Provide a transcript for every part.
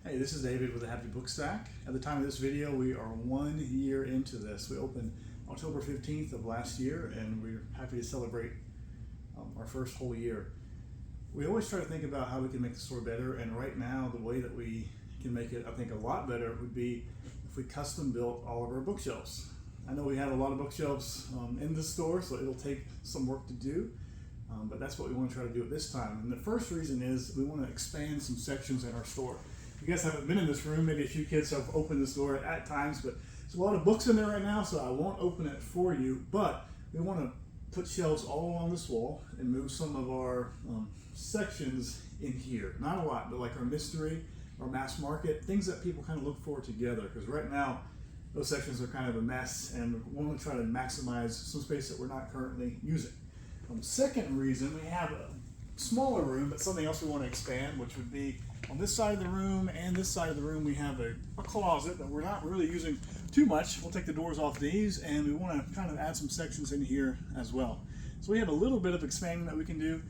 Hey, this is David with the Happy Book Stack. At the time of this video, we are 1 year into this. We opened October 15th of last year, and we're happy to celebrate our first whole year. We always try to think about how we can make the store better, and right now, the way that we can make it, I think, a lot better would be if we custom built all of our bookshelves. I know we have a lot of bookshelves in the store, so it'll take some work to do. But that's what we want to try to do at this time. And the first reason is we want to expand some sections in our store. You guys haven't been in this room, maybe a few kids have opened this door at times, but there's a lot of books in there right now, so I won't open it for you. But we want to put shelves all along this wall and move some of our sections in here. Not a lot, but like our mystery, our mass market, things that people kind of look for together. Because right now, those sections are kind of a mess, and we want to try to maximize some space that we're not currently using. Second reason, we have a smaller room, but something else we want to expand, which would be on this side of the room and this side of the room. We have a closet that we're not really using too much. We'll take the doors off these, and we want to kind of add some sections in here as well. So we have a little bit of expanding that we can do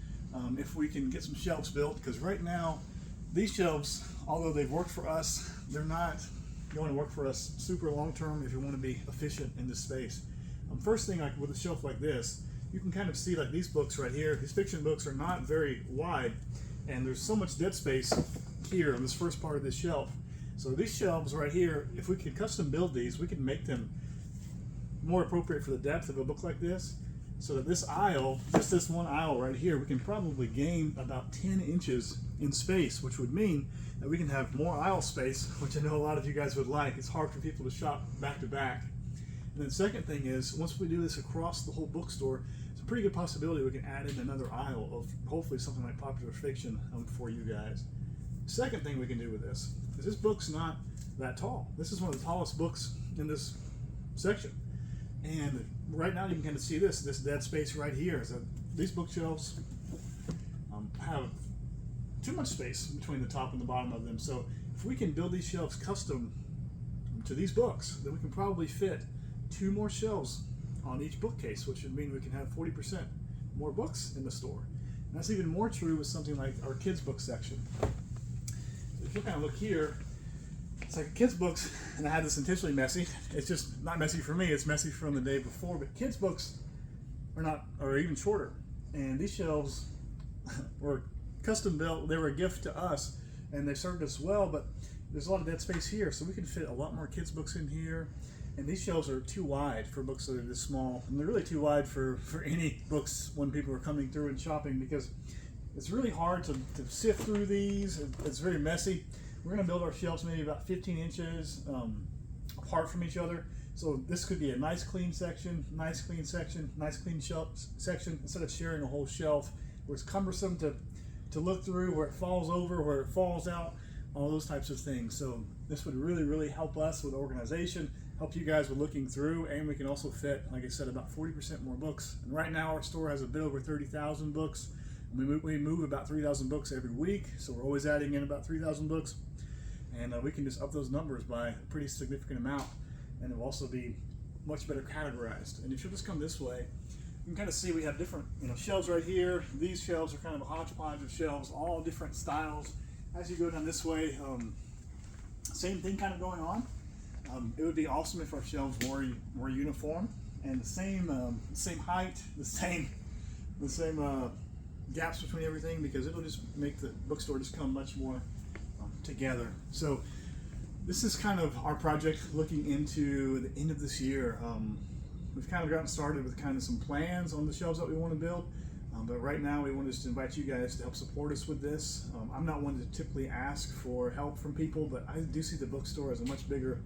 if we can get some shelves built, because right now these shelves, although they've worked for us, they're not going to work for us super long term if you want to be efficient in this space. First thing, like with a shelf like this, you can kind of see like these books right here, these fiction books are not very wide, and there's so much dead space here on this first part of this shelf. So these shelves right here, if we could custom build these, we could make them more appropriate for the depth of a book like this, so that this aisle, just this one aisle right here, we can probably gain about 10 inches in space, which would mean that we can have more aisle space, which I know a lot of you guys would like. It's hard for people to shop back to back. And then second thing is, once we do this across the whole bookstore, it's a pretty good possibility we can add in another aisle of hopefully something like popular fiction for you guys. Second thing we can do with this is this book's not that tall. This is one of the tallest books in this section. And right now you can kind of see this dead space right here. So these bookshelves have too much space between the top and the bottom of them. So if we can build these shelves custom to these books, then we can probably fit 2 more shelves on each bookcase, which would mean we can have 40% more books in the store. And that's even more true with something like our kids book section. If you kind of look here, it's like kids books, and I had this intentionally messy. It's just not messy for me, it's messy from the day before, but kids books are even shorter. And these shelves were custom built, they were a gift to us, and they served us well, but there's a lot of dead space here, so we can fit a lot more kids books in here. And these shelves are too wide for books that are this small, and they're really too wide for any books when people are coming through and shopping, because it's really hard to sift through these. It's very messy. We're going to build our shelves maybe about 15 inches apart from each other. So this could be a nice clean section, nice clean section, nice clean shelf section, instead of sharing a whole shelf where it's cumbersome to look through, where it falls over, where it falls out, all those types of things. So this would really, really help us with organization, help you guys with looking through, and we can also fit, like I said, about 40% more books. And right now our store has a bit over 30,000 books. We move about 3,000 books every week, so we're always adding in about 3,000 books. And we can just up those numbers by a pretty significant amount, and it will also be much better categorized. And if you'll just come this way, you can kind of see we have different shelves right here. These shelves are kind of a hodgepodge of shelves, all different styles. As you go down this way, same thing kind of going on. It would be awesome if our shelves were uniform and the same height, the same gaps between everything, because it'll just make the bookstore just come much more together. So this is kind of our project looking into the end of this year. We've kind of gotten started with kind of some plans on the shelves that we want to build, but right now we want to just invite you guys to help support us with this. I'm not one to typically ask for help from people, but I do see the bookstore as a much bigger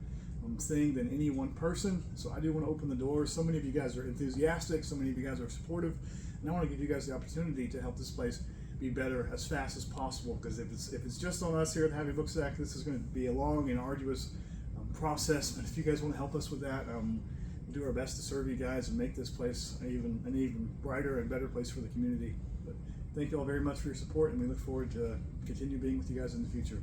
thing than any one person. So I do want to open the doors. So many of you guys are enthusiastic, so many of you guys are supportive, and I want to give you guys the opportunity to help this place be better as fast as possible, because if it's just on us here at the Happy Book Stack, this is going to be a long and arduous process. But if you guys want to help us with that, we'll do our best to serve you guys and make this place an even brighter and better place for the community. But thank you all very much for your support, and we look forward to continue being with you guys in the future.